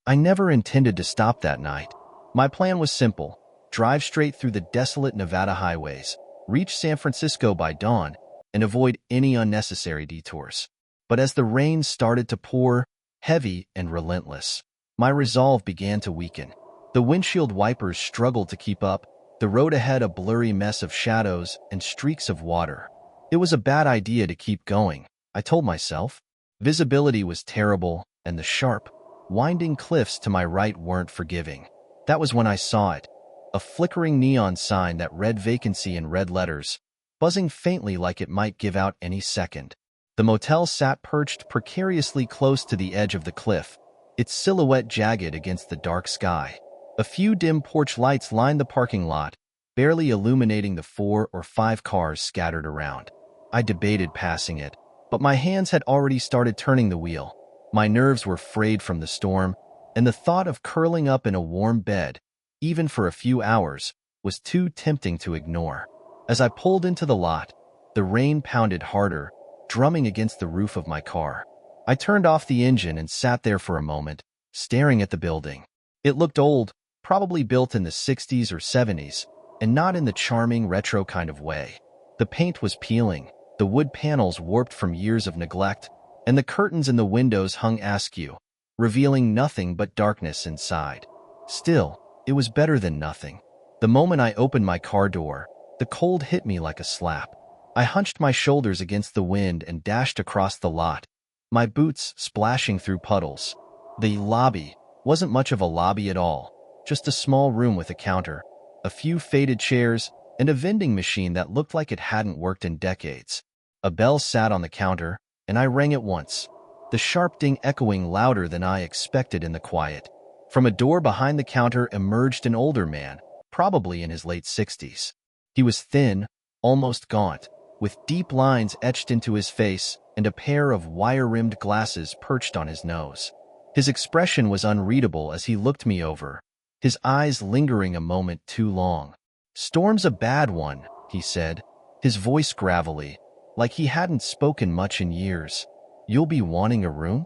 I never intended to stop that night. My plan was simple: drive straight through the desolate Nevada highways, reach San Francisco by dawn, and avoid any unnecessary detours. But as the rain started to pour, heavy and relentless, my resolve began to weaken. The windshield wipers struggled to keep up, the road ahead a blurry mess of shadows and streaks of water. It was a bad idea to keep going, I told myself. Visibility was terrible, and the sharp, winding cliffs to my right weren't forgiving. That was when I saw it. A flickering neon sign that read vacancy in red letters, buzzing faintly like it might give out any second. The motel sat perched precariously close to the edge of the cliff, its silhouette jagged against the dark sky. A few dim porch lights lined the parking lot, barely illuminating the 4 or 5 cars scattered around. I debated passing it, but my hands had already started turning the wheel. My nerves were frayed from the storm, and the thought of curling up in a warm bed, even for a few hours, was too tempting to ignore. As I pulled into the lot, the rain pounded harder, drumming against the roof of my car. I turned off the engine and sat there for a moment, staring at the building. It looked old, probably built in the 60s or 70s, and not in the charming retro kind of way. The paint was peeling, the wood panels warped from years of neglect, and the curtains in the windows hung askew, revealing nothing but darkness inside. Still, it was better than nothing. The moment I opened my car door, the cold hit me like a slap. I hunched my shoulders against the wind and dashed across the lot, my boots splashing through puddles. The lobby wasn't much of a lobby at all, just a small room with a counter, a few faded chairs, and a vending machine that looked like it hadn't worked in decades. A bell sat on the counter, and I rang it once, the sharp ding echoing louder than I expected in the quiet. From a door behind the counter emerged an older man, probably in his late 60s. He was thin, almost gaunt, with deep lines etched into his face and a pair of wire-rimmed glasses perched on his nose. His expression was unreadable as he looked me over, his eyes lingering a moment too long. "Storm's a bad one," he said, his voice gravelly, like he hadn't spoken much in years. "You'll be wanting a room?"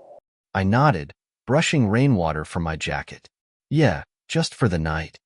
I nodded, brushing rainwater from my jacket. "Yeah, just for the night."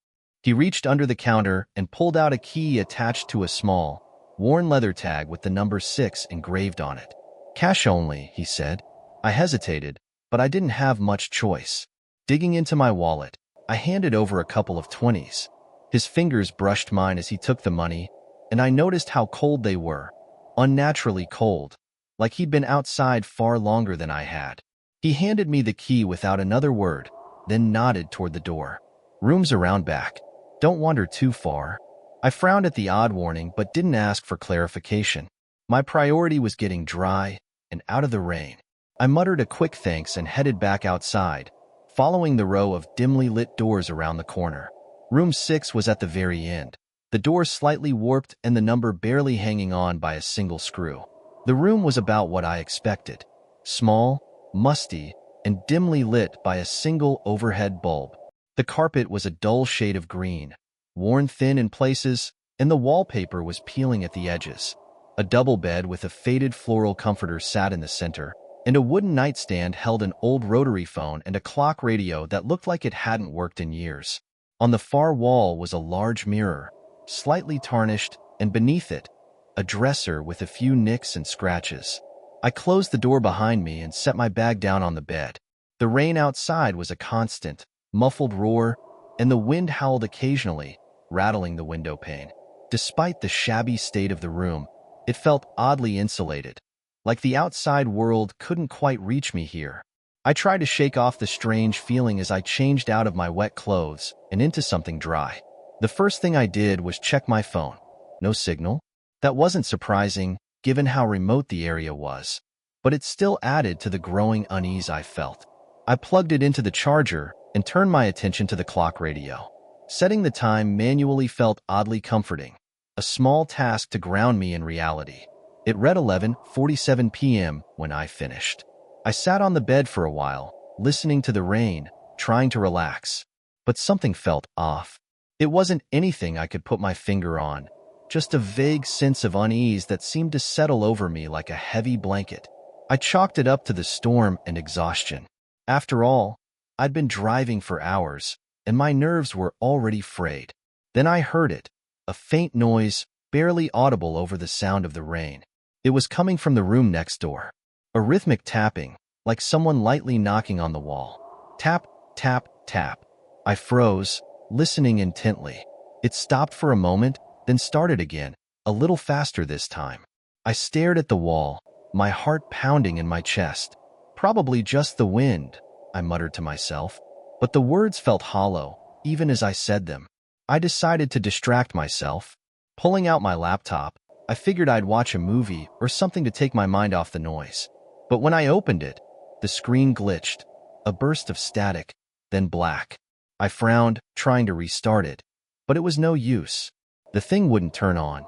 He reached under the counter and pulled out a key attached to a small, worn leather tag with the number 6 engraved on it. "Cash only," he said. I hesitated, but I didn't have much choice. Digging into my wallet, I handed over a couple of 20s. His fingers brushed mine as he took the money, and I noticed how cold they were, unnaturally cold, like he'd been outside far longer than I had. He handed me the key without another word, then nodded toward the door. "Room's around back. Don't wander too far." I frowned at the odd warning but didn't ask for clarification. My priority was getting dry and out of the rain. I muttered a quick thanks and headed back outside, following the row of dimly lit doors around the corner. Room 6 was at the very end, the door slightly warped and the number barely hanging on by a single screw. The room was about what I expected: small, musty, and dimly lit by a single overhead bulb. The carpet was a dull shade of green, worn thin in places, and the wallpaper was peeling at the edges. A double bed with a faded floral comforter sat in the center, and a wooden nightstand held an old rotary phone and a clock radio that looked like it hadn't worked in years. On the far wall was a large mirror, slightly tarnished, and beneath it, a dresser with a few nicks and scratches. I closed the door behind me and set my bag down on the bed. The rain outside was a constant, muffled roar, and the wind howled occasionally, rattling the window pane. Despite the shabby state of the room, it felt oddly insulated, like the outside world couldn't quite reach me here. I tried to shake off the strange feeling as I changed out of my wet clothes and into something dry. The first thing I did was check my phone. No signal? That wasn't surprising, given how remote the area was, but it still added to the growing unease I felt. I plugged it into the charger and turned my attention to the clock radio. Setting the time manually felt oddly comforting, a small task to ground me in reality. It read 11:47 p.m. when I finished. I sat on the bed for a while, listening to the rain, trying to relax. But something felt off. It wasn't anything I could put my finger on, just a vague sense of unease that seemed to settle over me like a heavy blanket. I chalked it up to the storm and exhaustion. After all, I'd been driving for hours, and my nerves were already frayed. Then I heard it, a faint noise, barely audible over the sound of the rain. It was coming from the room next door. A rhythmic tapping, like someone lightly knocking on the wall. Tap, tap, tap. I froze, listening intently. It stopped for a moment, then started again, a little faster this time. I stared at the wall, my heart pounding in my chest. Probably just the wind, I muttered to myself. But the words felt hollow, even as I said them. I decided to distract myself. Pulling out my laptop, I figured I'd watch a movie or something to take my mind off the noise. But when I opened it, the screen glitched, a burst of static, then black. I frowned, trying to restart it, but it was no use. The thing wouldn't turn on.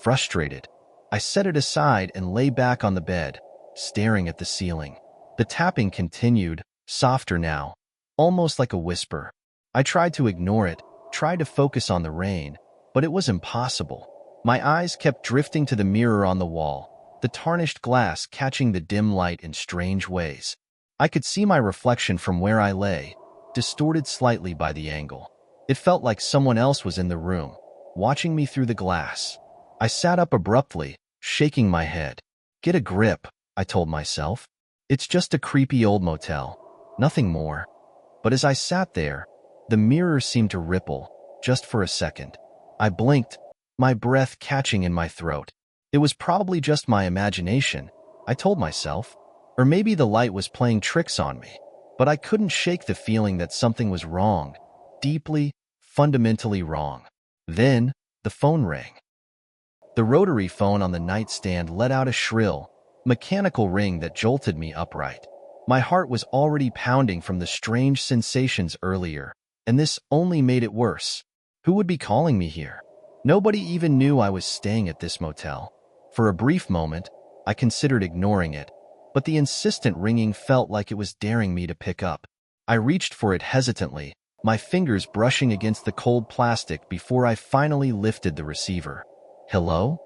Frustrated, I set it aside and lay back on the bed, staring at the ceiling. The tapping continued, softer now, almost like a whisper. I tried to ignore it, tried to focus on the rain, but it was impossible. My eyes kept drifting to the mirror on the wall, the tarnished glass catching the dim light in strange ways. I could see my reflection from where I lay, distorted slightly by the angle. It felt like someone else was in the room, watching me through the glass. I sat up abruptly, shaking my head. Get a grip, I told myself. It's just a creepy old motel, nothing more. But as I sat there, the mirror seemed to ripple, just for a second. I blinked, my breath catching in my throat. It was probably just my imagination, I told myself. Or maybe the light was playing tricks on me. But I couldn't shake the feeling that something was wrong, deeply, fundamentally wrong. Then, the phone rang. The rotary phone on the nightstand let out a shrill, mechanical ring that jolted me upright. My heart was already pounding from the strange sensations earlier, and this only made it worse. Who would be calling me here? Nobody even knew I was staying at this motel. For a brief moment, I considered ignoring it, but the insistent ringing felt like it was daring me to pick up. I reached for it hesitantly, my fingers brushing against the cold plastic before I finally lifted the receiver. Hello?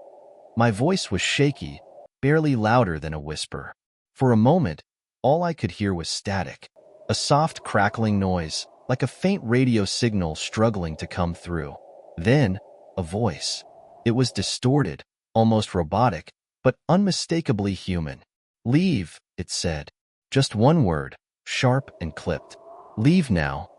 My voice was shaky, barely louder than a whisper. For a moment, all I could hear was static, a soft crackling noise, like a faint radio signal struggling to come through. Then, a voice. It was distorted, almost robotic, but unmistakably human. Leave, it said. Just one word, sharp and clipped. Leave now.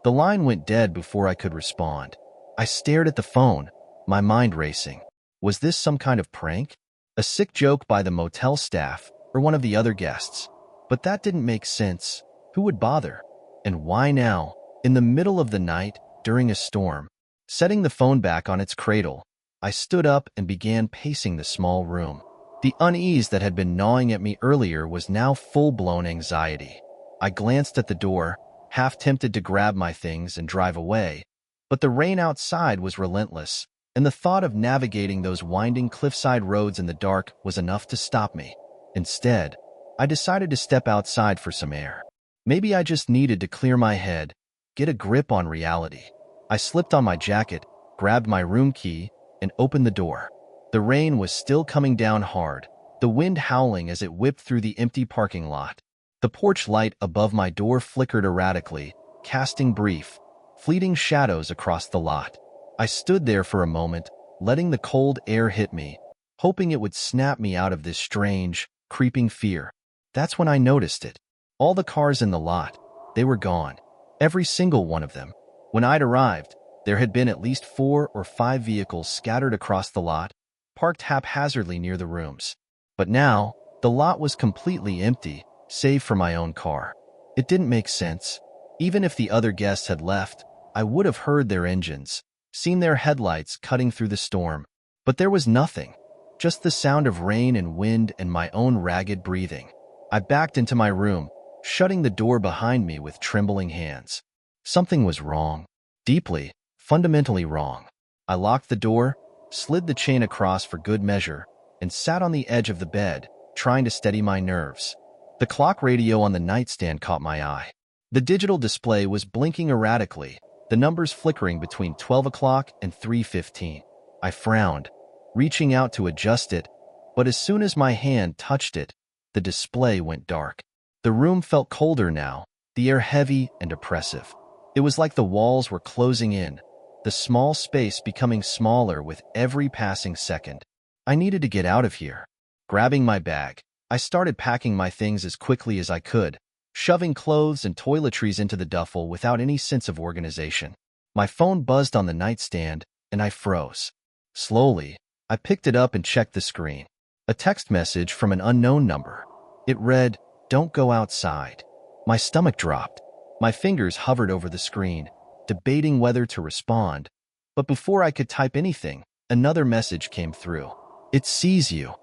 The line went dead before I could respond. I stared at the phone, my mind racing. Was this some kind of prank? A sick joke by the motel staff or one of the other guests? But that didn't make sense. Who would bother? And why now, in the middle of the night, during a storm? Setting the phone back on its cradle, I stood up and began pacing the small room. The unease that had been gnawing at me earlier was now full-blown anxiety. I glanced at the door, half tempted to grab my things and drive away, but the rain outside was relentless, and the thought of navigating those winding cliffside roads in the dark was enough to stop me. Instead, I decided to step outside for some air. Maybe I just needed to clear my head, get a grip on reality. I slipped on my jacket, grabbed my room key, and opened the door. The rain was still coming down hard, the wind howling as it whipped through the empty parking lot. The porch light above my door flickered erratically, casting brief, fleeting shadows across the lot. I stood there for a moment, letting the cold air hit me, hoping it would snap me out of this strange, creeping fear. That's when I noticed it. All the cars in the lot, they were gone. Every single one of them. When I'd arrived, there had been at least 4 or 5 vehicles scattered across the lot, parked haphazardly near the rooms. But now, the lot was completely empty, save for my own car. It didn't make sense. Even if the other guests had left, I would have heard their engines, seen their headlights cutting through the storm. But there was nothing, just the sound of rain and wind and my own ragged breathing. I backed into my room, shutting the door behind me with trembling hands. Something was wrong. Deeply, fundamentally wrong. I locked the door, slid the chain across for good measure, and sat on the edge of the bed, trying to steady my nerves. The clock radio on the nightstand caught my eye. The digital display was blinking erratically, the numbers flickering between 12 o'clock and 3:15. I frowned, reaching out to adjust it, but as soon as my hand touched it, the display went dark. The room felt colder now, the air heavy and oppressive. It was like the walls were closing in, the small space becoming smaller with every passing second. I needed to get out of here. Grabbing my bag, I started packing my things as quickly as I could, shoving clothes and toiletries into the duffel without any sense of organization. My phone buzzed on the nightstand, and I froze. Slowly, I picked it up and checked the screen. A text message from an unknown number. It read, "Don't go outside." My stomach dropped. My fingers hovered over the screen, debating whether to respond. But before I could type anything, another message came through. "It sees you."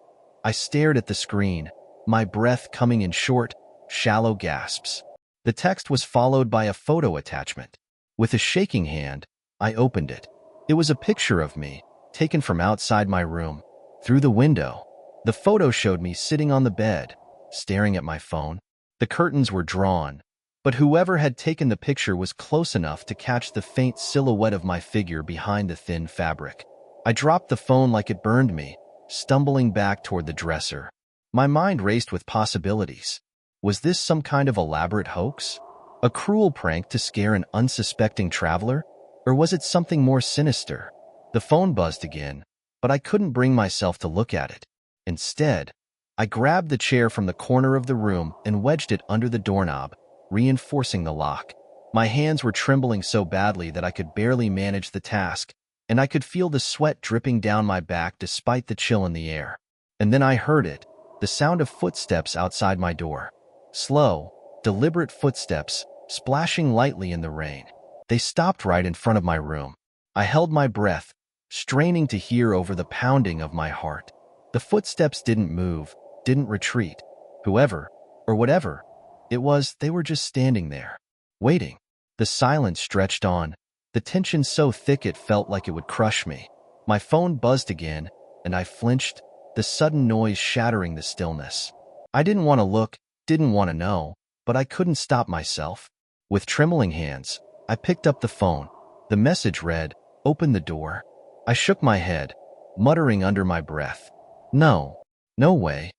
I stared at the screen, my breath coming in short, shallow gasps. The text was followed by a photo attachment. With a shaking hand, I opened it. It was a picture of me, taken from outside my room, through the window. The photo showed me sitting on the bed, staring at my phone. The curtains were drawn, but whoever had taken the picture was close enough to catch the faint silhouette of my figure behind the thin fabric. I dropped the phone like it burned me, stumbling back toward the dresser. My mind raced with possibilities. Was this some kind of elaborate hoax? A cruel prank to scare an unsuspecting traveler? Or was it something more sinister? The phone buzzed again, but I couldn't bring myself to look at it. Instead, I grabbed the chair from the corner of the room and wedged it under the doorknob, reinforcing the lock. My hands were trembling so badly that I could barely manage the task, and I could feel the sweat dripping down my back despite the chill in the air. And then I heard it, the sound of footsteps outside my door. Slow, deliberate footsteps, splashing lightly in the rain. They stopped right in front of my room. I held my breath, straining to hear over the pounding of my heart. The footsteps didn't move, didn't retreat. Whoever, or whatever it was, they were just standing there, waiting. The silence stretched on, the tension so thick it felt like it would crush me. My phone buzzed again, and I flinched, the sudden noise shattering the stillness. I didn't want to look, didn't want to know, but I couldn't stop myself. With trembling hands, I picked up the phone. The message read, "Open the door." I shook my head, muttering under my breath, "No, no way."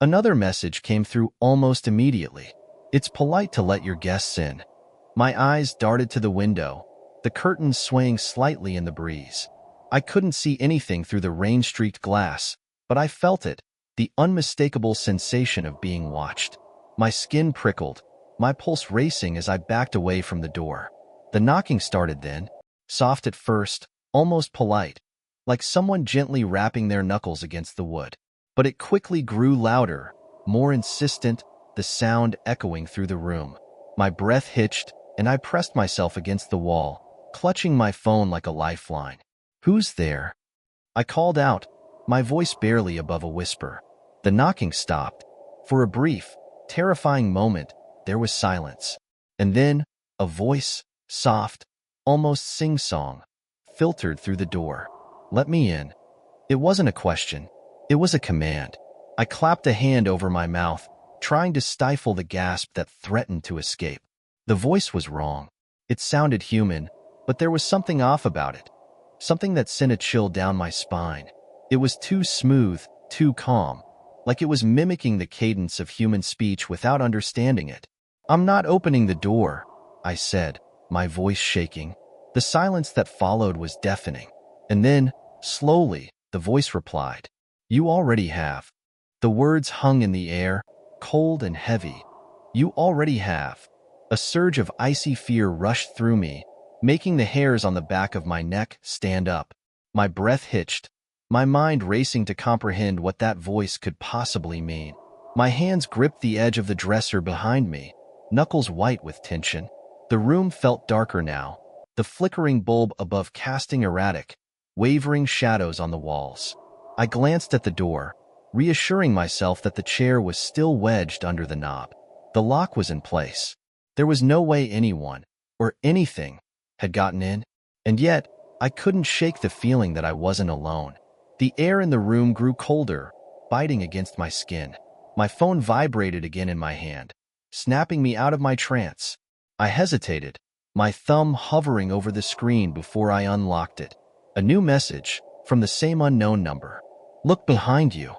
Another message came through almost immediately. "It's polite to let your guests in." My eyes darted to the window, the curtains swaying slightly in the breeze. I couldn't see anything through the rain-streaked glass, but I felt it, the unmistakable sensation of being watched. My skin prickled, my pulse racing as I backed away from the door. The knocking started then, soft at first, almost polite, like someone gently rapping their knuckles against the wood. But it quickly grew louder, more insistent, the sound echoing through the room. My breath hitched, and I pressed myself against the wall, clutching my phone like a lifeline. "Who's there?" I called out, my voice barely above a whisper. The knocking stopped. For a brief, terrifying moment, there was silence. And then, a voice, soft, almost sing-song, filtered through the door. "Let me in." It wasn't a question. It was a command. I clapped a hand over my mouth, trying to stifle the gasp that threatened to escape. The voice was wrong. It sounded human, but there was something off about it. Something that sent a chill down my spine. It was too smooth, too calm, like it was mimicking the cadence of human speech without understanding it. "I'm not opening the door," I said, my voice shaking. The silence that followed was deafening. And then, slowly, the voice replied, "You already have." The words hung in the air, cold and heavy. "You already have." A surge of icy fear rushed through me, making the hairs on the back of my neck stand up. My breath hitched, my mind racing to comprehend what that voice could possibly mean. My hands gripped the edge of the dresser behind me, knuckles white with tension. The room felt darker now, the flickering bulb above casting erratic, wavering shadows on the walls. I glanced at the door, reassuring myself that the chair was still wedged under the knob. The lock was in place. There was no way anyone, or anything, had gotten in. And yet, I couldn't shake the feeling that I wasn't alone. The air in the room grew colder, biting against my skin. My phone vibrated again in my hand, snapping me out of my trance. I hesitated, my thumb hovering over the screen before I unlocked it. A new message, from the same unknown number. "Look behind you."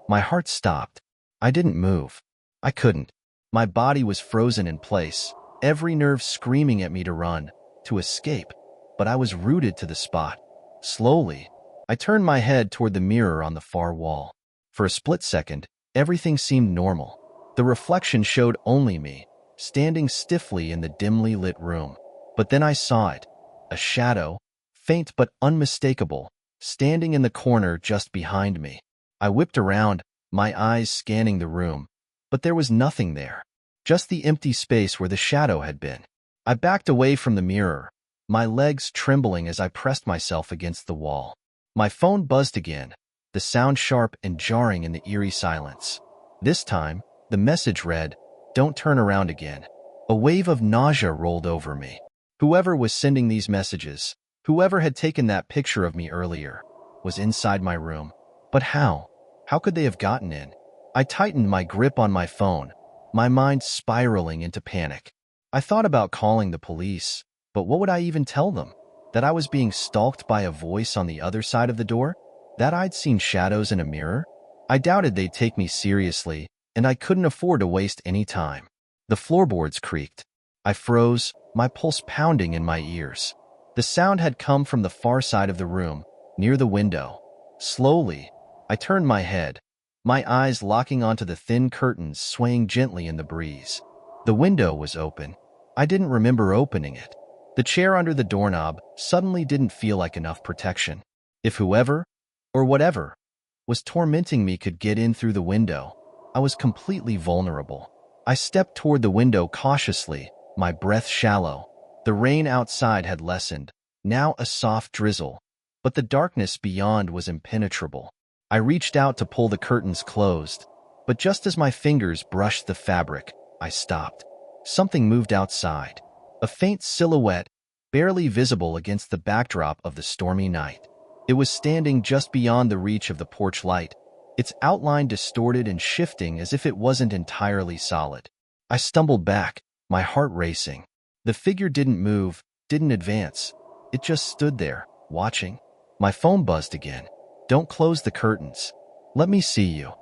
My heart stopped. I didn't move. I couldn't. My body was frozen in place, every nerve screaming at me to run, to escape, but I was rooted to the spot. Slowly, I turned my head toward the mirror on the far wall. For a split second, everything seemed normal. The reflection showed only me, standing stiffly in the dimly lit room. But then I saw it, a shadow, faint but unmistakable, standing in the corner just behind me. I whipped around, my eyes scanning the room, but there was nothing there, just the empty space where the shadow had been. I backed away from the mirror, my legs trembling as I pressed myself against the wall. My phone buzzed again, the sound sharp and jarring in the eerie silence. This time, the message read, "Don't turn around again." A wave of nausea rolled over me. Whoever was sending these messages, whoever had taken that picture of me earlier, was inside my room. But how? How could they have gotten in? I tightened my grip on my phone, my mind spiraling into panic. I thought about calling the police, but what would I even tell them? That I was being stalked by a voice on the other side of the door? That I'd seen shadows in a mirror? I doubted they'd take me seriously, and I couldn't afford to waste any time. The floorboards creaked. I froze, my pulse pounding in my ears. The sound had come from the far side of the room, near the window. Slowly, I turned my head, my eyes locking onto the thin curtains swaying gently in the breeze. The window was open. I didn't remember opening it. The chair under the doorknob suddenly didn't feel like enough protection. If whoever, or whatever, was tormenting me could get in through the window, I was completely vulnerable. I stepped toward the window cautiously, my breath shallow. The rain outside had lessened, now a soft drizzle, but the darkness beyond was impenetrable. I reached out to pull the curtains closed, but just as my fingers brushed the fabric, I stopped. Something moved outside, a faint silhouette, barely visible against the backdrop of the stormy night. It was standing just beyond the reach of the porch light, its outline distorted and shifting as if it wasn't entirely solid. I stumbled back, my heart racing. The figure didn't move, didn't advance. It just stood there, watching. My phone buzzed again. "Don't close the curtains. Let me see you."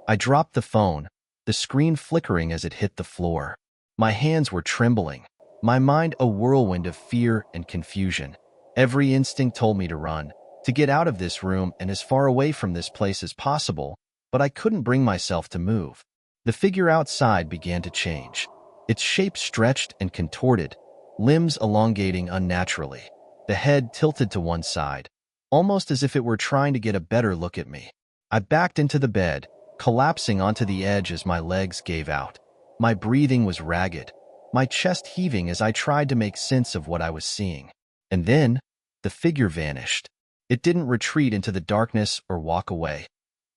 I dropped the phone, the screen flickering as it hit the floor. My hands were trembling, my mind a whirlwind of fear and confusion. Every instinct told me to run, to get out of this room and as far away from this place as possible, but I couldn't bring myself to move. The figure outside began to change. Its shape stretched and contorted, limbs elongating unnaturally, the head tilted to one side, almost as if it were trying to get a better look at me. I backed into the bed, collapsing onto the edge as my legs gave out. My breathing was ragged, my chest heaving as I tried to make sense of what I was seeing. And then, the figure vanished. It didn't retreat into the darkness or walk away.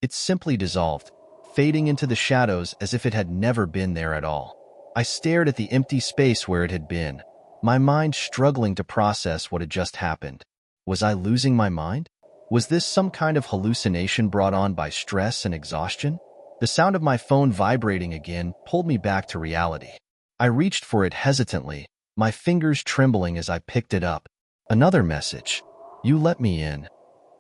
It simply dissolved, fading into the shadows as if it had never been there at all. I stared at the empty space where it had been, my mind struggling to process what had just happened. Was I losing my mind? Was this some kind of hallucination brought on by stress and exhaustion? The sound of my phone vibrating again pulled me back to reality. I reached for it hesitantly, my fingers trembling as I picked it up. Another message. "You let me in."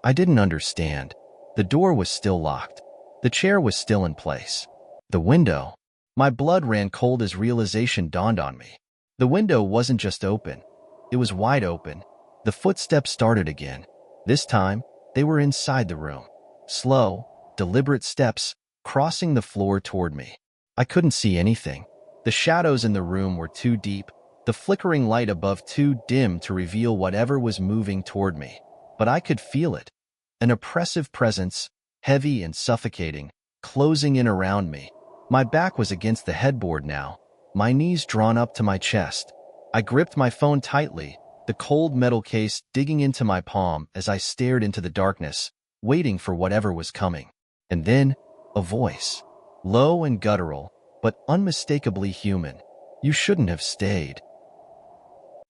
I didn't understand. The door was still locked. The chair was still in place. The window. My blood ran cold as realization dawned on me. The window wasn't just open. It was wide open. The footsteps started again. This time, they were inside the room. Slow, deliberate steps, crossing the floor toward me. I couldn't see anything. The shadows in the room were too deep, the flickering light above too dim to reveal whatever was moving toward me. But I could feel it. An oppressive presence, heavy and suffocating, closing in around me. My back was against the headboard now, my knees drawn up to my chest. I gripped my phone tightly, the cold metal case digging into my palm as I stared into the darkness, waiting for whatever was coming. And then, a voice. Low and guttural, but unmistakably human. "You shouldn't have stayed."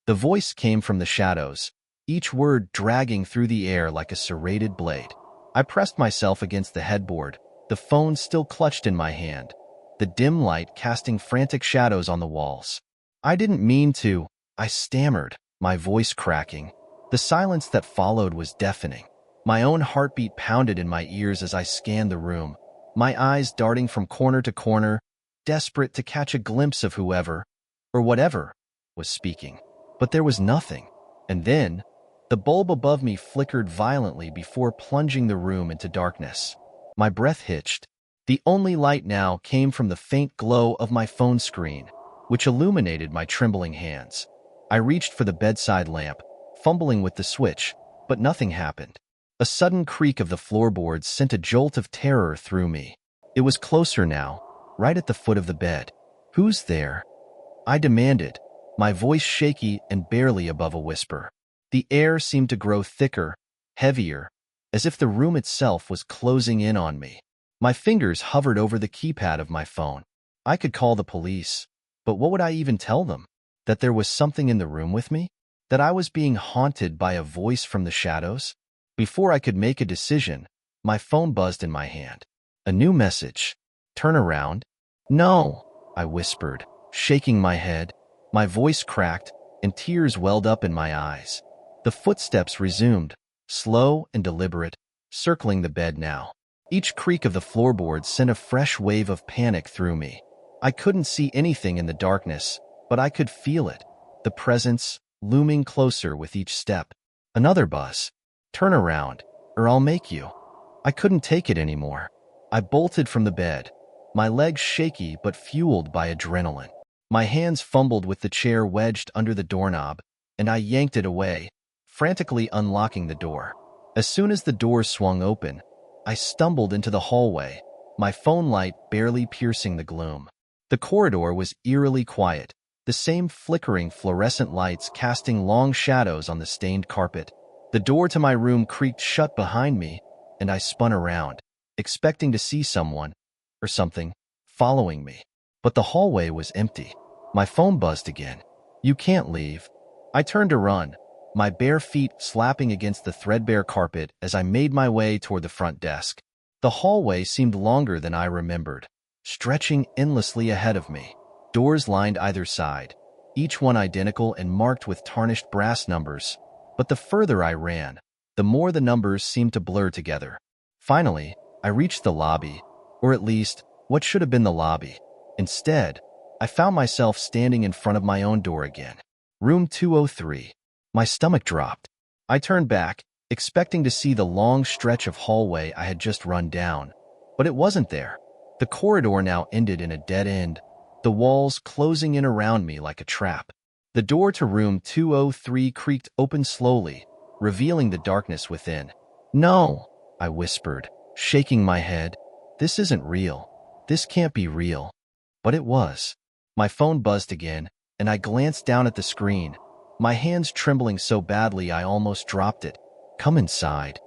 The voice came from the shadows, each word dragging through the air like a serrated blade. I pressed myself against the headboard, the phone still clutched in my hand, the dim light casting frantic shadows on the walls. "I didn't mean to," I stammered, my voice cracking. The silence that followed was deafening. My own heartbeat pounded in my ears as I scanned the room, my eyes darting from corner to corner, desperate to catch a glimpse of whoever, or whatever, was speaking. But there was nothing. And then, the bulb above me flickered violently before plunging the room into darkness. My breath hitched. The only light now came from the faint glow of my phone screen, which illuminated my trembling hands. I reached for the bedside lamp, fumbling with the switch, but nothing happened. A sudden creak of the floorboards sent a jolt of terror through me. It was closer now, right at the foot of the bed. "Who's there?" I demanded, my voice shaky and barely above a whisper. The air seemed to grow thicker, heavier, as if the room itself was closing in on me. My fingers hovered over the keypad of my phone. I could call the police, but what would I even tell them? That there was something in the room with me? That I was being haunted by a voice from the shadows? Before I could make a decision, my phone buzzed in my hand. A new message. "Turn around." "No," I whispered, shaking my head. My voice cracked, and tears welled up in my eyes. The footsteps resumed, slow and deliberate, circling the bed now. Each creak of the floorboards sent a fresh wave of panic through me. I couldn't see anything in the darkness, but I could feel it, the presence looming closer with each step. Another buzz. "Turn around, or I'll make you." I couldn't take it anymore. I bolted from the bed, my legs shaky but fueled by adrenaline. My hands fumbled with the chair wedged under the doorknob, and I yanked it away, frantically unlocking the door. As soon as the door swung open, I stumbled into the hallway, my phone light barely piercing the gloom. The corridor was eerily quiet, the same flickering fluorescent lights casting long shadows on the stained carpet. The door to my room creaked shut behind me, and I spun around, expecting to see someone, or something, following me. But the hallway was empty. My phone buzzed again. "You can't leave." I turned to run, my bare feet slapping against the threadbare carpet as I made my way toward the front desk. The hallway seemed longer than I remembered, stretching endlessly ahead of me. Doors lined either side, each one identical and marked with tarnished brass numbers. But the further I ran, the more the numbers seemed to blur together. Finally, I reached the lobby, or at least, what should have been the lobby. Instead, I found myself standing in front of my own door again. Room 203. My stomach dropped. I turned back, expecting to see the long stretch of hallway I had just run down. But it wasn't there. The corridor now ended in a dead end, the walls closing in around me like a trap. The door to room 203 creaked open slowly, revealing the darkness within. "No," I whispered, shaking my head. "This isn't real. This can't be real." But it was. My phone buzzed again, and I glanced down at the screen, my hands trembling so badly I almost dropped it. "Come inside."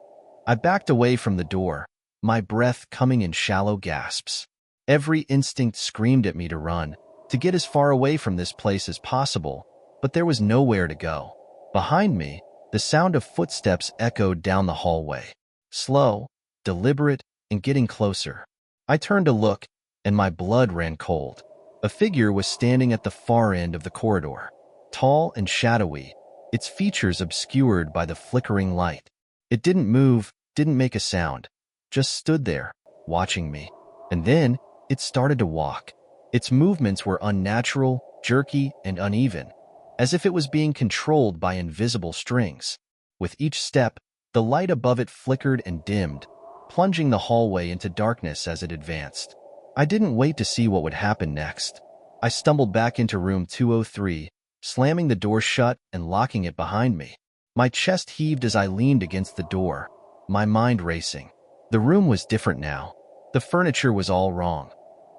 I backed away from the door, my breath coming in shallow gasps. Every instinct screamed at me to run, to get as far away from this place as possible, but there was nowhere to go. Behind me, the sound of footsteps echoed down the hallway. Slow, deliberate, and getting closer. I turned to look, and my blood ran cold. A figure was standing at the far end of the corridor, tall and shadowy, its features obscured by the flickering light. It didn't move, didn't make a sound, just stood there, watching me. And then, it started to walk. Its movements were unnatural, jerky, and uneven, as if it was being controlled by invisible strings. With each step, the light above it flickered and dimmed, plunging the hallway into darkness as it advanced. I didn't wait to see what would happen next. I stumbled back into room 203, slamming the door shut and locking it behind me. My chest heaved as I leaned against the door, my mind racing. The room was different now. The furniture was all wrong.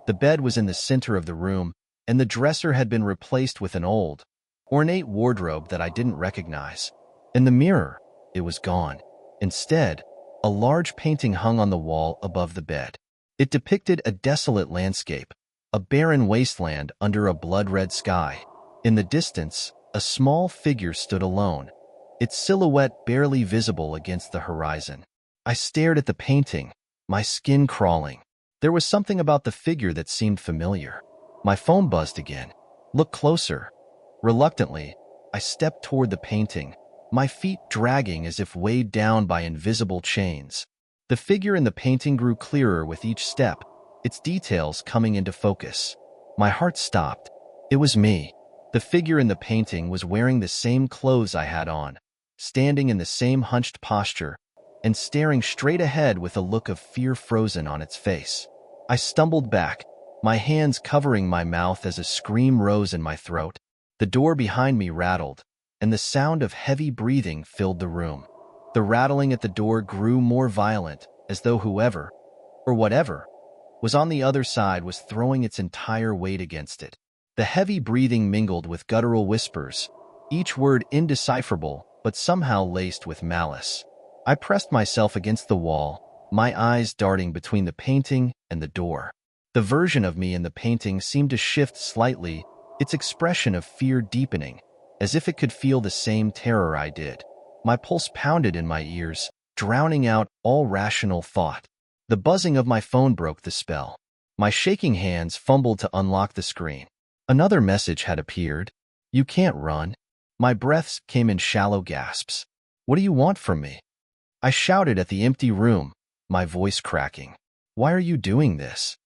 The bed was in the center of the room, and the dresser had been replaced with an old, ornate wardrobe that I didn't recognize. In the mirror, it was gone. Instead, a large painting hung on the wall above the bed. It depicted a desolate landscape, a barren wasteland under a blood-red sky. In the distance, a small figure stood alone, its silhouette barely visible against the horizon. I stared at the painting, my skin crawling. There was something about the figure that seemed familiar. My phone buzzed again. "Look closer." Reluctantly, I stepped toward the painting, my feet dragging as if weighed down by invisible chains. The figure in the painting grew clearer with each step, its details coming into focus. My heart stopped. It was me. The figure in the painting was wearing the same clothes I had on, standing in the same hunched posture, and staring straight ahead with a look of fear frozen on its face. I stumbled back, my hands covering my mouth as a scream rose in my throat. The door behind me rattled, and the sound of heavy breathing filled the room. The rattling at the door grew more violent, as though whoever, or whatever, was on the other side was throwing its entire weight against it. The heavy breathing mingled with guttural whispers, each word indecipherable but somehow laced with malice. I pressed myself against the wall, my eyes darting between the painting and the door. The version of me in the painting seemed to shift slightly, its expression of fear deepening, as if it could feel the same terror I did. My pulse pounded in my ears, drowning out all rational thought. The buzzing of my phone broke the spell. My shaking hands fumbled to unlock the screen. Another message had appeared. "You can't run." My breaths came in shallow gasps. "What do you want from me?" I shouted at the empty room, my voice cracking. "Why are you doing this?"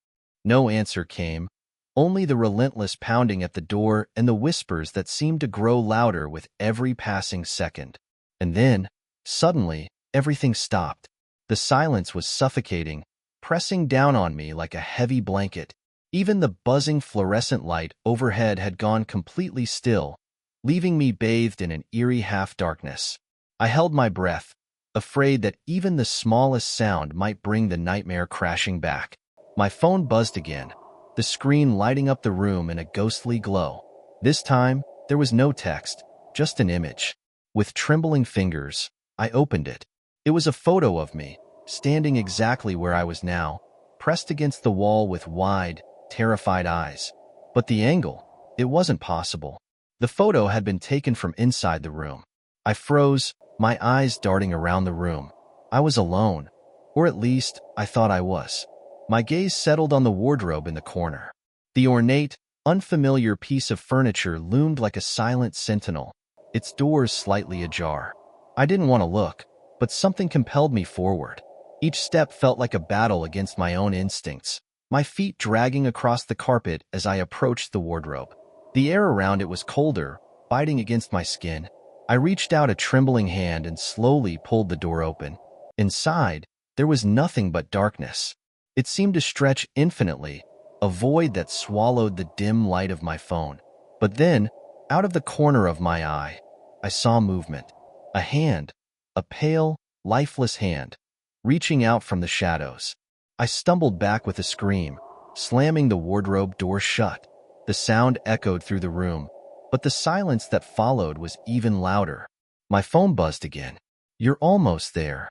No answer came, only the relentless pounding at the door and the whispers that seemed to grow louder with every passing second. And then, suddenly, everything stopped. The silence was suffocating, pressing down on me like a heavy blanket. Even the buzzing fluorescent light overhead had gone completely still, leaving me bathed in an eerie half-darkness. I held my breath, afraid that even the smallest sound might bring the nightmare crashing back. My phone buzzed again, the screen lighting up the room in a ghostly glow. This time, there was no text, just an image. With trembling fingers, I opened it. It was a photo of me, standing exactly where I was now, pressed against the wall with wide, terrified eyes. But the angle, it wasn't possible. The photo had been taken from inside the room. I froze, my eyes darting around the room. I was alone, or at least, I thought I was. My gaze settled on the wardrobe in the corner. The ornate, unfamiliar piece of furniture loomed like a silent sentinel, its doors slightly ajar. I didn't want to look, but something compelled me forward. Each step felt like a battle against my own instincts, my feet dragging across the carpet as I approached the wardrobe. The air around it was colder, biting against my skin. I reached out a trembling hand and slowly pulled the door open. Inside, there was nothing but darkness. It seemed to stretch infinitely, a void that swallowed the dim light of my phone. But then, out of the corner of my eye, I saw movement. A hand, a pale, lifeless hand, reaching out from the shadows. I stumbled back with a scream, slamming the wardrobe door shut. The sound echoed through the room, but the silence that followed was even louder. My phone buzzed again. "You're almost there."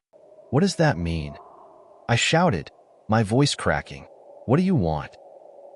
"What does that mean?" I shouted, my voice cracking. "What do you want?"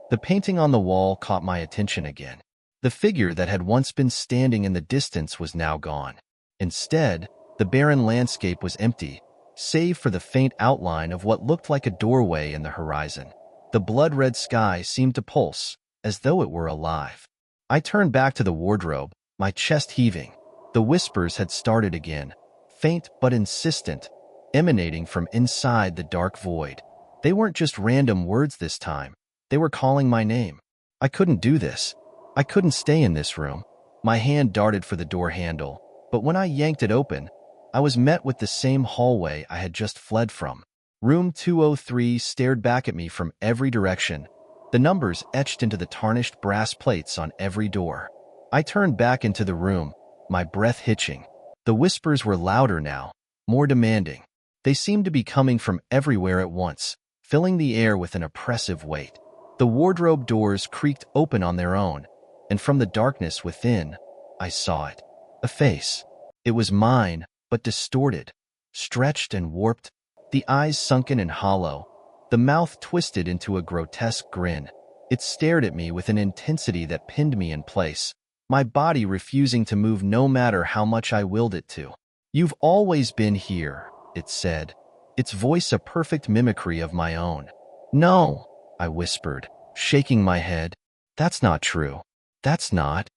The painting on the wall caught my attention again. The figure that had once been standing in the distance was now gone. Instead, the barren landscape was empty, save for the faint outline of what looked like a doorway in the horizon. The blood-red sky seemed to pulse, as though it were alive. I turned back to the wardrobe, my chest heaving. The whispers had started again, faint but insistent, emanating from inside the dark void. They weren't just random words this time. They were calling my name. I couldn't do this. I couldn't stay in this room. My hand darted for the door handle, but when I yanked it open, I was met with the same hallway I had just fled from. Room 203 stared back at me from every direction, the numbers etched into the tarnished brass plates on every door. I turned back into the room, my breath hitching. The whispers were louder now, more demanding. They seemed to be coming from everywhere at once, filling the air with an oppressive weight. The wardrobe doors creaked open on their own, and from the darkness within, I saw it. A face. It was mine, but distorted, stretched and warped, the eyes sunken and hollow, the mouth twisted into a grotesque grin. It stared at me with an intensity that pinned me in place, my body refusing to move no matter how much I willed it to. "You've always been here," it said, its voice a perfect mimicry of my own. "No," I whispered, shaking my head. "That's not true. That's not."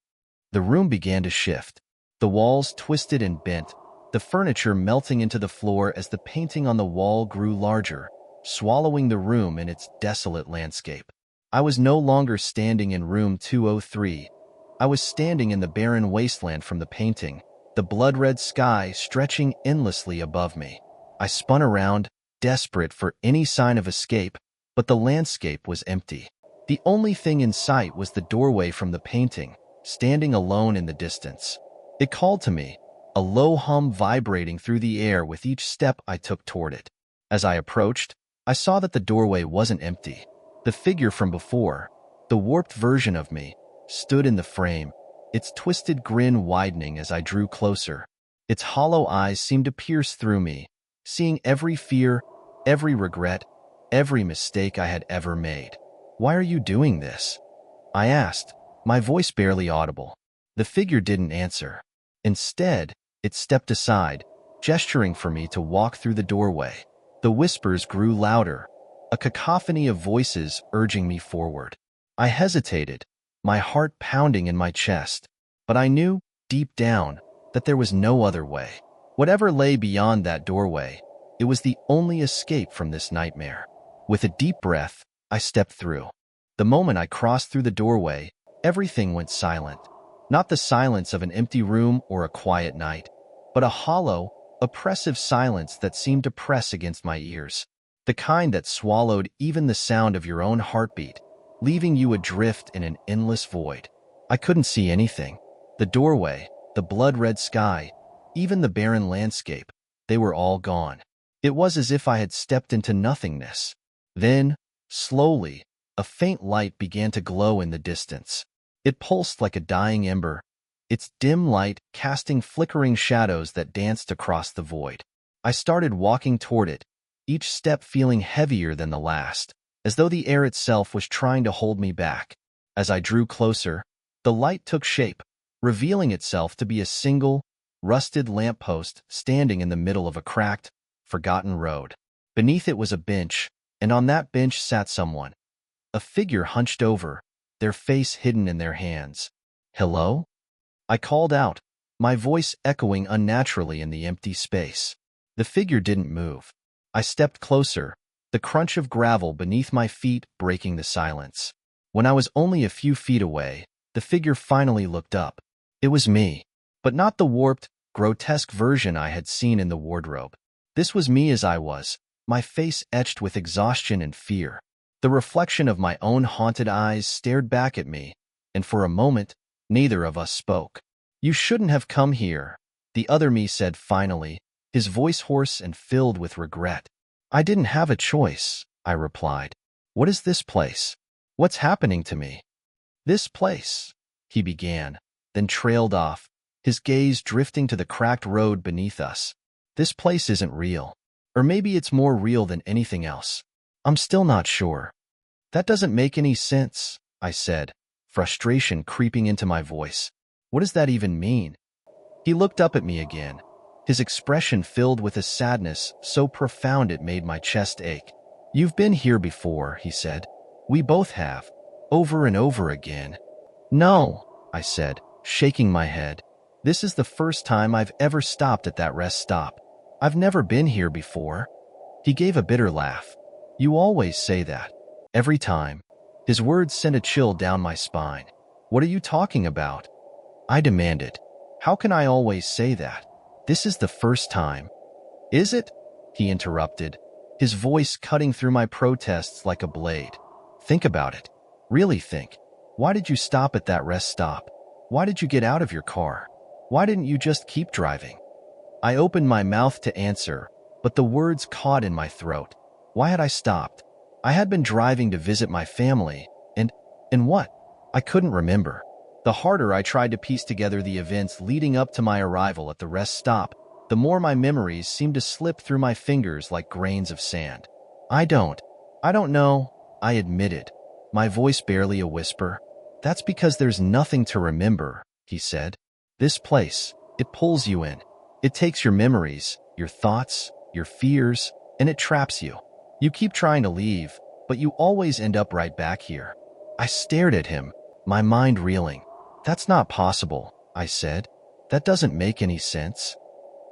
The room began to shift. The walls twisted and bent, the furniture melting into the floor as the painting on the wall grew larger, swallowing the room in its desolate landscape. I was no longer standing in room 203. I was standing in the barren wasteland from the painting, the blood-red sky stretching endlessly above me. I spun around, desperate for any sign of escape, but the landscape was empty. The only thing in sight was the doorway from the painting, standing alone in the distance. It called to me, a low hum vibrating through the air with each step I took toward it. As I approached, I saw that the doorway wasn't empty. The figure from before, the warped version of me, stood in the frame, its twisted grin widening as I drew closer. Its hollow eyes seemed to pierce through me, seeing every fear, every regret, every mistake I had ever made. "Why are you doing this?" I asked, my voice barely audible. The figure didn't answer. Instead, it stepped aside, gesturing for me to walk through the doorway. The whispers grew louder, a cacophony of voices urging me forward. I hesitated, my heart pounding in my chest, but I knew, deep down, that there was no other way. Whatever lay beyond that doorway, it was the only escape from this nightmare. With a deep breath, I stepped through. The moment I crossed through the doorway, everything went silent. Not the silence of an empty room or a quiet night, but a hollow, oppressive silence that seemed to press against my ears. The kind that swallowed even the sound of your own heartbeat, leaving you adrift in an endless void. I couldn't see anything. The doorway, the blood-red sky, even the barren landscape, they were all gone. It was as if I had stepped into nothingness. Then, slowly, a faint light began to glow in the distance. It pulsed like a dying ember, its dim light casting flickering shadows that danced across the void. I started walking toward it, each step feeling heavier than the last, as though the air itself was trying to hold me back. As I drew closer, the light took shape, revealing itself to be a single, rusted lamppost standing in the middle of a cracked, forgotten road. Beneath it was a bench, and on that bench sat someone. A figure hunched over, their face hidden in their hands. "Hello?" I called out, my voice echoing unnaturally in the empty space. The figure didn't move. I stepped closer, the crunch of gravel beneath my feet breaking the silence. When I was only a few feet away, the figure finally looked up. It was me, but not the warped, grotesque version I had seen in the wardrobe. This was me as I was, my face etched with exhaustion and fear. The reflection of my own haunted eyes stared back at me, and for a moment, neither of us spoke. "You shouldn't have come here," the other me said finally, his voice hoarse and filled with regret. "I didn't have a choice," I replied. "What is this place? What's happening to me?" "This place," he began, then trailed off, his gaze drifting to the cracked road beneath us. "This place isn't real. Or maybe it's more real than anything else. I'm still not sure." "That doesn't make any sense," I said, frustration creeping into my voice. "What does that even mean?" He looked up at me again, his expression filled with a sadness so profound it made my chest ache. "You've been here before," he said. "We both have. Over and over again." "No," I said, shaking my head. "This is the first time I've ever stopped at that rest stop. I've never been here before." He gave a bitter laugh. "You always say that. Every time." His words sent a chill down my spine. "What are you talking about?" I demanded. "How can I always say that? This is the first time." "Is it?" he interrupted, his voice cutting through my protests like a blade. "Think about it. Really think. Why did you stop at that rest stop? Why did you get out of your car? Why didn't you just keep driving?" I opened my mouth to answer, but the words caught in my throat. Why had I stopped? I had been driving to visit my family, and what? I couldn't remember. The harder I tried to piece together the events leading up to my arrival at the rest stop, the more my memories seemed to slip through my fingers like grains of sand. I don't know," I admitted, my voice barely a whisper. "That's because there's nothing to remember," he said. "This place, it pulls you in. It takes your memories, your thoughts, your fears, and it traps you. You keep trying to leave, but you always end up right back here." I stared at him, my mind reeling. "That's not possible," I said. "That doesn't make any sense."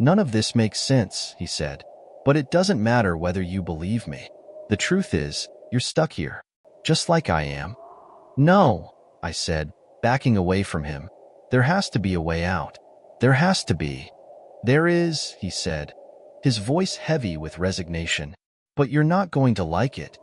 "None of this makes sense," he said. "But it doesn't matter whether you believe me. The truth is, you're stuck here, just like I am." "No," I said, backing away from him. There has to be a way out. There has to be. There is, he said, his voice heavy with resignation. But you're not going to like it.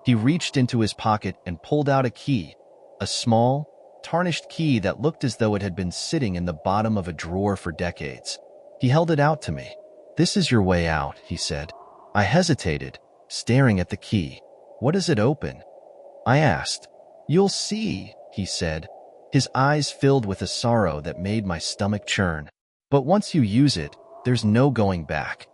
He reached into his pocket and pulled out a key, a small, tarnished key that looked as though it had been sitting in the bottom of a drawer for decades. He held it out to me. This is your way out, he said. I hesitated, staring at the key. What does it open? I asked. You'll see, he said, his eyes filled with a sorrow that made my stomach churn. But once you use it, there's no going back.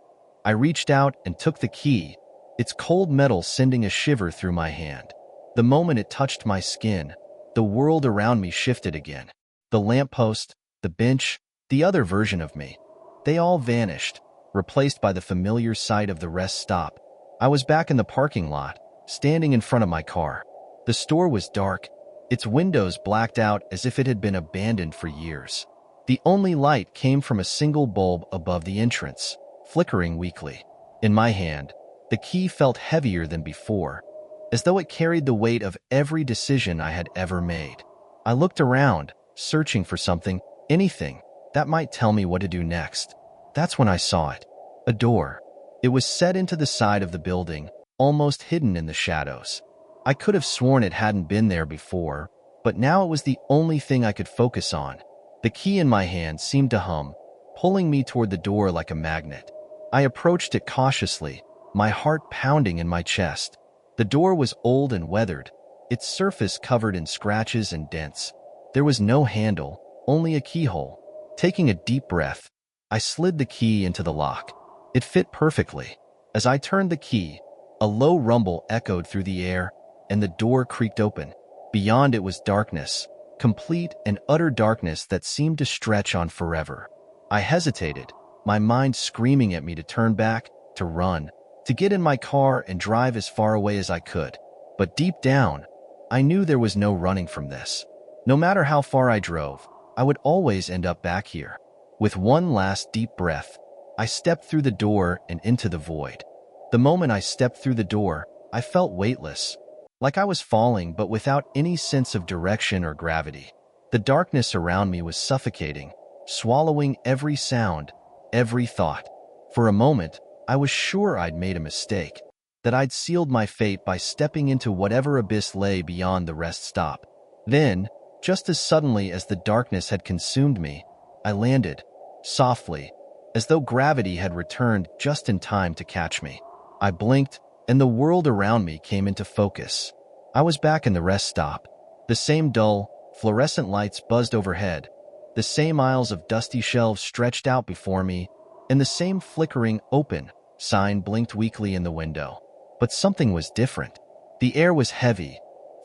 I reached out and took the key, its cold metal sending a shiver through my hand. The moment it touched my skin, the world around me shifted again. The lamppost, the bench, the other version of me. They all vanished, replaced by the familiar sight of the rest stop. I was back in the parking lot, standing in front of my car. The store was dark, its windows blacked out as if it had been abandoned for years. The only light came from a single bulb above the entrance, flickering weakly. In my hand, the key felt heavier than before, as though it carried the weight of every decision I had ever made. I looked around, searching for something, anything, that might tell me what to do next. That's when I saw it. A door. It was set into the side of the building, almost hidden in the shadows. I could have sworn it hadn't been there before, but now it was the only thing I could focus on. The key in my hand seemed to hum, pulling me toward the door like a magnet. I approached it cautiously, my heart pounding in my chest. The door was old and weathered, its surface covered in scratches and dents. There was no handle, only a keyhole. Taking a deep breath, I slid the key into the lock. It fit perfectly. As I turned the key, a low rumble echoed through the air, and the door creaked open. Beyond it was darkness, complete and utter darkness that seemed to stretch on forever. I hesitated, my mind screaming at me to turn back, to run, to get in my car and drive as far away as I could. But deep down, I knew there was no running from this. No matter how far I drove, I would always end up back here. With one last deep breath, I stepped through the door and into the void. The moment I stepped through the door, I felt weightless, like I was falling but without any sense of direction or gravity. The darkness around me was suffocating, swallowing every sound, every thought. For a moment, I was sure I'd made a mistake, that I'd sealed my fate by stepping into whatever abyss lay beyond the rest stop. Then, just as suddenly as the darkness had consumed me, I landed, softly, as though gravity had returned just in time to catch me. I blinked, and the world around me came into focus. I was back in the rest stop. The same dull, fluorescent lights buzzed overhead, the same aisles of dusty shelves stretched out before me, and the same flickering "open" sign blinked weakly in the window. But something was different. The air was heavy,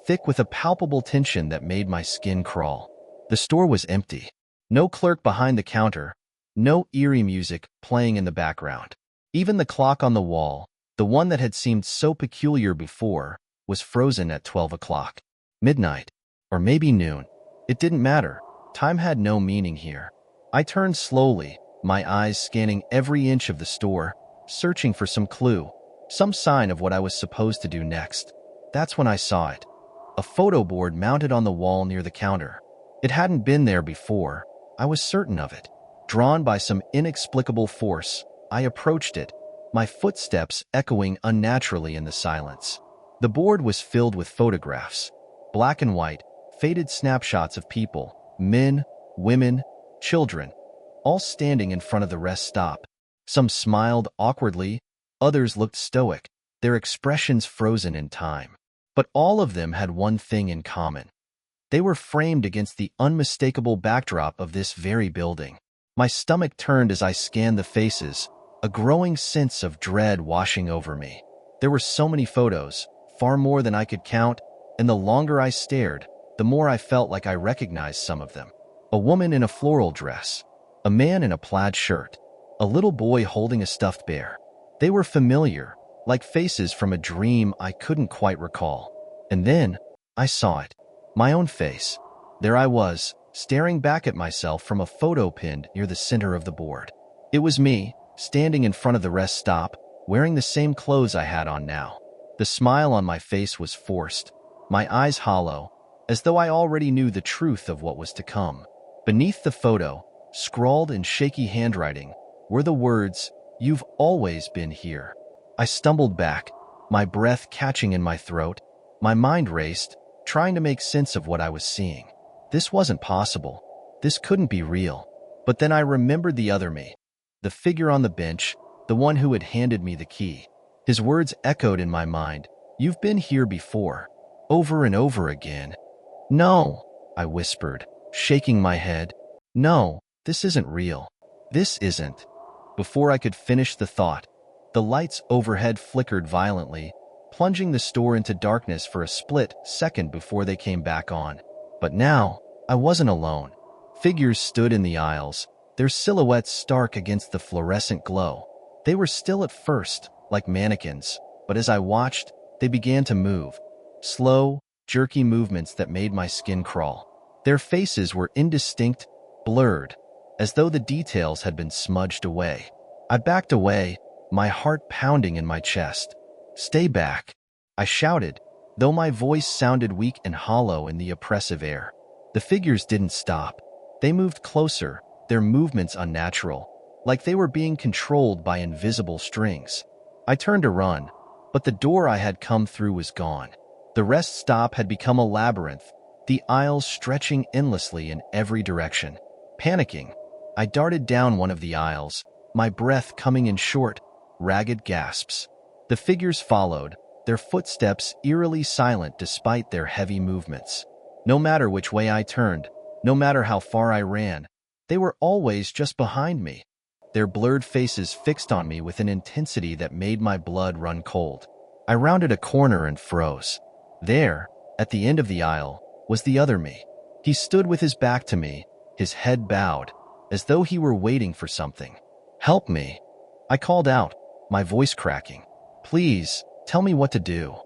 thick with a palpable tension that made my skin crawl. The store was empty. No clerk behind the counter, no eerie music playing in the background. Even the clock on the wall, the one that had seemed so peculiar before, was frozen at 12 o'clock. Midnight, or maybe noon. It didn't matter. Time had no meaning here. I turned slowly, my eyes scanning every inch of the store, searching for some clue, some sign of what I was supposed to do next. That's when I saw it. A photo board mounted on the wall near the counter. It hadn't been there before. I was certain of it. Drawn by some inexplicable force, I approached it, my footsteps echoing unnaturally in the silence. The board was filled with photographs, black and white, faded snapshots of people, men, women, children, all standing in front of the rest stop. Some smiled awkwardly, others looked stoic, their expressions frozen in time. But all of them had one thing in common. They were framed against the unmistakable backdrop of this very building. My stomach turned as I scanned the faces, a growing sense of dread washing over me. There were so many photos, far more than I could count, and the longer I stared, the more I felt like I recognized some of them. A woman in a floral dress, a man in a plaid shirt, a little boy holding a stuffed bear. They were familiar, like faces from a dream I couldn't quite recall. And then, I saw it. My own face. There I was, staring back at myself from a photo pinned near the center of the board. It was me, standing in front of the rest stop, wearing the same clothes I had on now. The smile on my face was forced, my eyes hollow, as though I already knew the truth of what was to come. Beneath the photo, scrawled in shaky handwriting, were the words, "You've always been here." I stumbled back, my breath catching in my throat. My mind raced, trying to make sense of what I was seeing. This wasn't possible. This couldn't be real. But then I remembered the other me, the figure on the bench, the one who had handed me the key. His words echoed in my mind. "You've been here before." Over and over again. "No," I whispered, shaking my head. "No, this isn't real. This isn't." Before I could finish the thought, the lights overhead flickered violently, plunging the store into darkness for a split second before they came back on. But now, I wasn't alone. Figures stood in the aisles, their silhouettes stark against the fluorescent glow. They were still at first, like mannequins, but as I watched, they began to move. Slow, jerky movements that made my skin crawl. Their faces were indistinct, blurred, as though the details had been smudged away. I backed away, my heart pounding in my chest. "Stay back," I shouted, though my voice sounded weak and hollow in the oppressive air. The figures didn't stop. They moved closer, their movements unnatural, like they were being controlled by invisible strings. I turned to run, but the door I had come through was gone. The rest stop had become a labyrinth, the aisles stretching endlessly in every direction. Panicking, I darted down one of the aisles, my breath coming in short, ragged gasps. The figures followed, their footsteps eerily silent despite their heavy movements. No matter which way I turned, no matter how far I ran, they were always just behind me, their blurred faces fixed on me with an intensity that made my blood run cold. I rounded a corner and froze. There, at the end of the aisle, was the other me. He stood with his back to me, his head bowed, as though he were waiting for something. "Help me," I called out, my voice cracking. "Please, tell me what to do."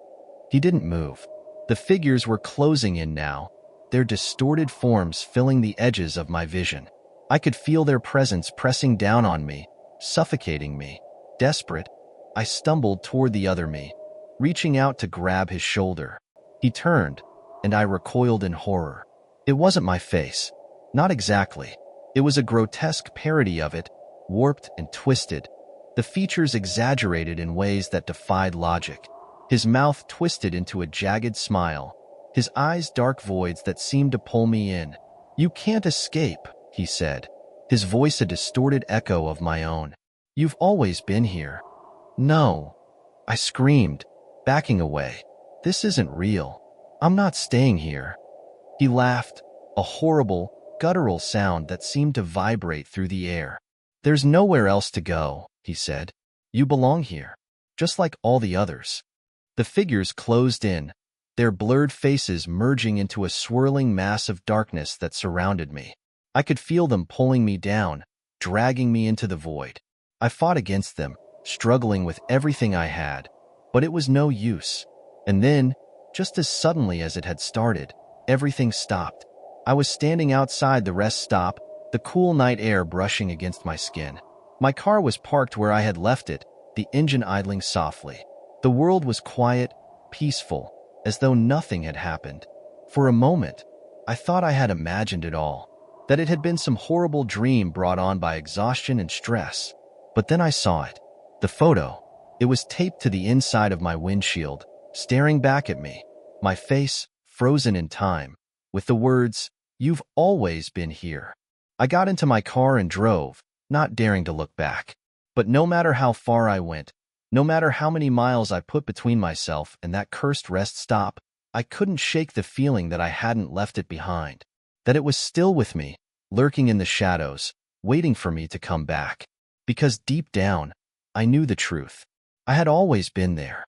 He didn't move. The figures were closing in now, their distorted forms filling the edges of my vision. I could feel their presence pressing down on me, suffocating me. Desperate, I stumbled toward the other me, reaching out to grab his shoulder. He turned, and I recoiled in horror. It wasn't my face. Not exactly. It was a grotesque parody of it, warped and twisted, the features exaggerated in ways that defied logic. His mouth twisted into a jagged smile, his eyes dark voids that seemed to pull me in. "You can't escape," he said, his voice a distorted echo of my own. "You've always been here." "No," I screamed, backing away. "This isn't real. I'm not staying here." He laughed, a horrible, guttural sound that seemed to vibrate through the air. "There's nowhere else to go," he said. "You belong here, just like all the others." The figures closed in, their blurred faces merging into a swirling mass of darkness that surrounded me. I could feel them pulling me down, dragging me into the void. I fought against them, struggling with everything I had, but it was no use. And then, just as suddenly as it had started, everything stopped. I was standing outside the rest stop, the cool night air brushing against my skin. My car was parked where I had left it, the engine idling softly. The world was quiet, peaceful, as though nothing had happened. For a moment, I thought I had imagined it all, that it had been some horrible dream brought on by exhaustion and stress. But then I saw it. The photo. It was taped to the inside of my windshield, staring back at me, my face frozen in time, with the words, "You've always been here." I got into my car and drove, not daring to look back. But no matter how far I went, no matter how many miles I put between myself and that cursed rest stop, I couldn't shake the feeling that I hadn't left it behind, that it was still with me, lurking in the shadows, waiting for me to come back. Because deep down, I knew the truth. I had always been there.